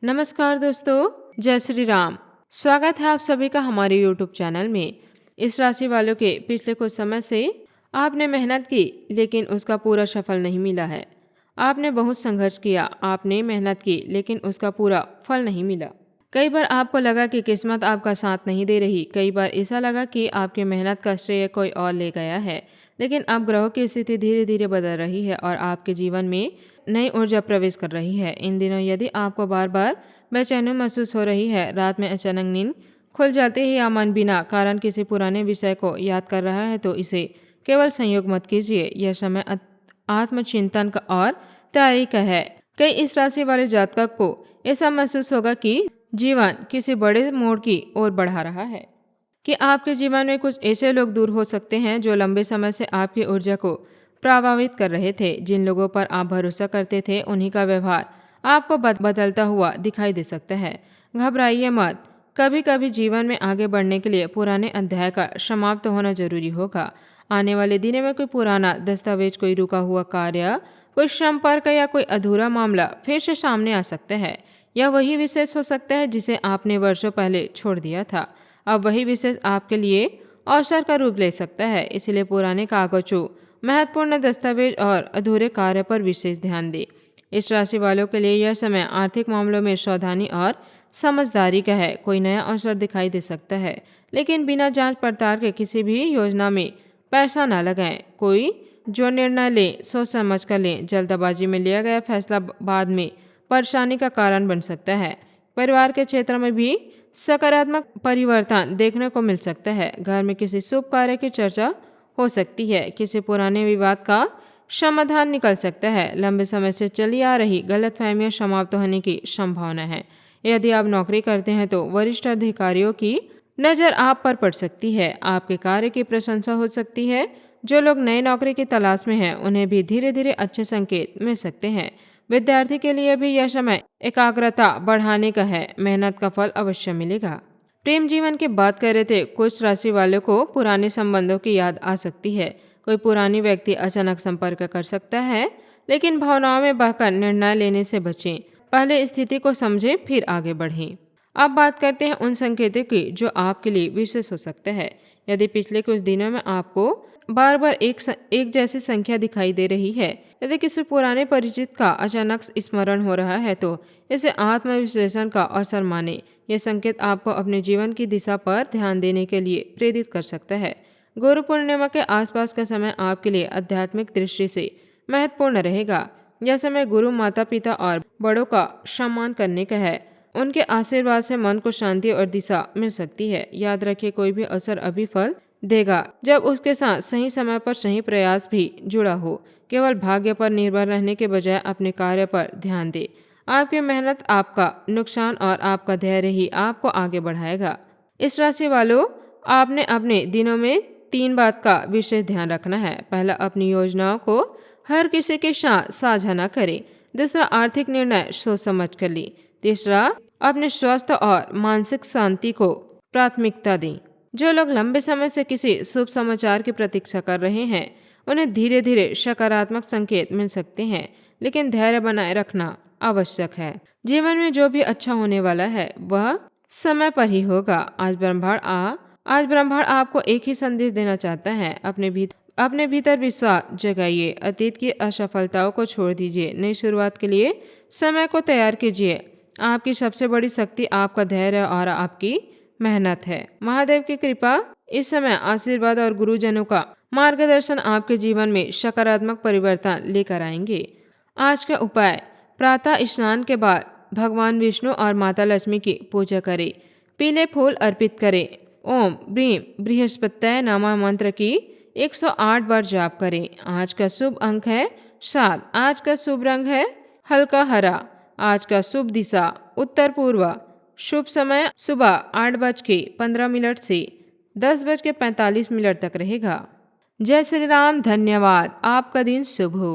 नमस्कार दोस्तों, जय श्री राम। स्वागत है आप सभी का हमारे YouTube चैनल में। इस राशि वालों के पिछले कुछ समय से आपने मेहनत की लेकिन उसका पूरा सफल नहीं मिला है। आपने बहुत संघर्ष किया, आपने मेहनत की लेकिन उसका पूरा फल नहीं मिला। कई बार आपको लगा कि किस्मत आपका साथ नहीं दे रही, कई बार ऐसा लगा कि आपकी मेहनत का श्रेय कोई और ले गया है। लेकिन अब ग्रहों की स्थिति धीरे धीरे बदल रही है और आपके जीवन में नई ऊर्जा प्रवेश कर रही है। इन दिनों यदि आपको बार बार बेचैनी महसूस हो रही है, रात में अचानक नींद खुल जाती है या मन बिना कारण किसी पुराने विषय को याद कर रहा है, तो इसे केवल संयोग मत कीजिए। यह समय आत्मचिंतन का और तैयारी का है। कई इस राशि वाले जातक को ऐसा महसूस होगा कि जीवन किसी बड़े मोड़ की ओर बढ़ा रहा है, कि आपके जीवन में कुछ ऐसे लोग दूर हो सकते हैं जो लंबे समय से आपकी ऊर्जा को प्रभावित कर रहे थे। जिन लोगों पर आप भरोसा करते थे, उन्हीं का व्यवहार आपको बदलता हुआ दिखाई दे सकता है। घबराइए मत, कभी कभी जीवन में आगे बढ़ने के लिए पुराने अध्याय का समाप्त होना जरूरी होगा। आने वाले दिनों में कोई पुराना दस्तावेज, कोई रुका हुआ कार्य, कोई संपर्क या कोई अधूरा मामला फिर से सामने आ सकता है। यह वही विशेष हो सकता है जिसे आपने वर्षों पहले छोड़ दिया था। अब वही विशेष आपके लिए अवसर का रूप ले सकता है। इसलिए पुराने कागजों, महत्वपूर्ण दस्तावेज और अधूरे कार्य पर विशेष ध्यान दें। इस राशि वालों के लिए यह समय आर्थिक मामलों में सावधानी और समझदारी का है। कोई नया अवसर दिखाई दे सकता है, लेकिन बिना जांच पड़ताल के किसी भी योजना में पैसा न लगाएं। कोई जो निर्णय लें, सोच समझ कर लें। जल्दबाजी में लिया गया फैसला बाद में परेशानी का कारण बन सकता है। परिवार के क्षेत्र में भी सकारात्मक परिवर्तन देखने को मिल सकता है। घर में किसी शुभ कार्य की चर्चा हो सकती है। किसी पुराने विवाद का समाधान निकल सकता है। लंबे समय से चली आ रही गलतफहमियां समाप्त होने की संभावना है। यदि आप नौकरी करते हैं तो वरिष्ठ अधिकारियों की नज़र आप पर पड़ सकती है। आपके कार्य की प्रशंसा हो सकती है। जो लोग नई नौकरी की तलाश में हैं, उन्हें भी धीरे धीरे अच्छे संकेत मिल सकते हैं। विद्यार्थी के लिए भी यह समय एकाग्रता बढ़ाने का है। मेहनत का फल अवश्य मिलेगा। प्रेम जीवन की बात कर रहे थे। कुछ राशि वालों को पुराने संबंधों की याद आ सकती है। कोई पुरानी व्यक्ति अचानक संपर्क कर सकता है, लेकिन भावनाओं में बहकर निर्णय लेने से बचें। पहले स्थिति को समझें, फिर आगे बढ़ें। अब बात करते हैं उन संकेतों की जो आपके लिए विशेष हो सकते हैं। यदि पिछले कुछ दिनों में आपको बार बार एक जैसी संख्या दिखाई दे रही है, यदि किसी पुराने परिचित का अचानक स्मरण हो रहा है, तो इसे आत्मविश्लेषण का अवसर माने। यह संकेत आपको अपने जीवन की दिशा पर ध्यान देने के लिए प्रेरित कर सकता है। गुरु पूर्णिमा के आसपास का समय आपके लिए आध्यात्मिक दृष्टि से महत्वपूर्ण रहेगा। यह समय गुरु, माता पिता और बड़ों का सम्मान करने का है। उनके आशीर्वाद से मन को शांति और दिशा मिल सकती है। याद रखिए, कोई भी अवसर अभी फल देगा जब उसके साथ सही समय पर सही प्रयास भी जुड़ा हो। केवल भाग्य पर निर्भर रहने के बजाय अपने कार्य पर ध्यान दे। आपकी मेहनत, आपका नुकसान और आपका धैर्य ही आपको आगे बढ़ाएगा। इस राशि वालों, आपने अपने दिनों में 3 बात का विशेष ध्यान रखना है। पहला, अपनी योजनाओं को हर किसी के साथ साझा न करें। दूसरा, आर्थिक निर्णय सोच समझ कर लें। तीसरा, अपने स्वास्थ्य और मानसिक शांति को प्राथमिकता दें। जो लोग लंबे समय से किसी शुभ समाचार की प्रतीक्षा कर रहे हैं, उन्हें धीरे धीरे सकारात्मक संकेत मिल सकते हैं, लेकिन धैर्य बनाए रखना आवश्यक है। जीवन में जो भी अच्छा होने वाला है वह समय पर ही होगा। आज ब्रह्मांड आपको एक ही संदेश देना चाहता है। अपने भीतर विश्वास जगाइए। अतीत की असफलताओं को छोड़ दीजिए। नई शुरुआत के लिए समय को तैयार कीजिए। आपकी सबसे बड़ी शक्ति आपका धैर्य और आपकी मेहनत है। महादेव की कृपा, इस समय आशीर्वाद और गुरुजनों का मार्गदर्शन आपके जीवन में सकारात्मक परिवर्तन लेकर आएंगे। आज का उपाय, प्रातः स्नान के बाद भगवान विष्णु और माता लक्ष्मी की पूजा करें। पीले फूल अर्पित करें। ओम ब्रीम बृहस्पत्याय नमः मंत्र की 108 बार जाप करें। आज का शुभ अंक है 7। आज का शुभ रंग है हल्का हरा। आज का शुभ दिशा उत्तर पूर्व। शुभ समय सुबह 8:15 से 10:45 तक रहेगा। जय श्री राम। धन्यवाद। आपका दिन शुभ हो।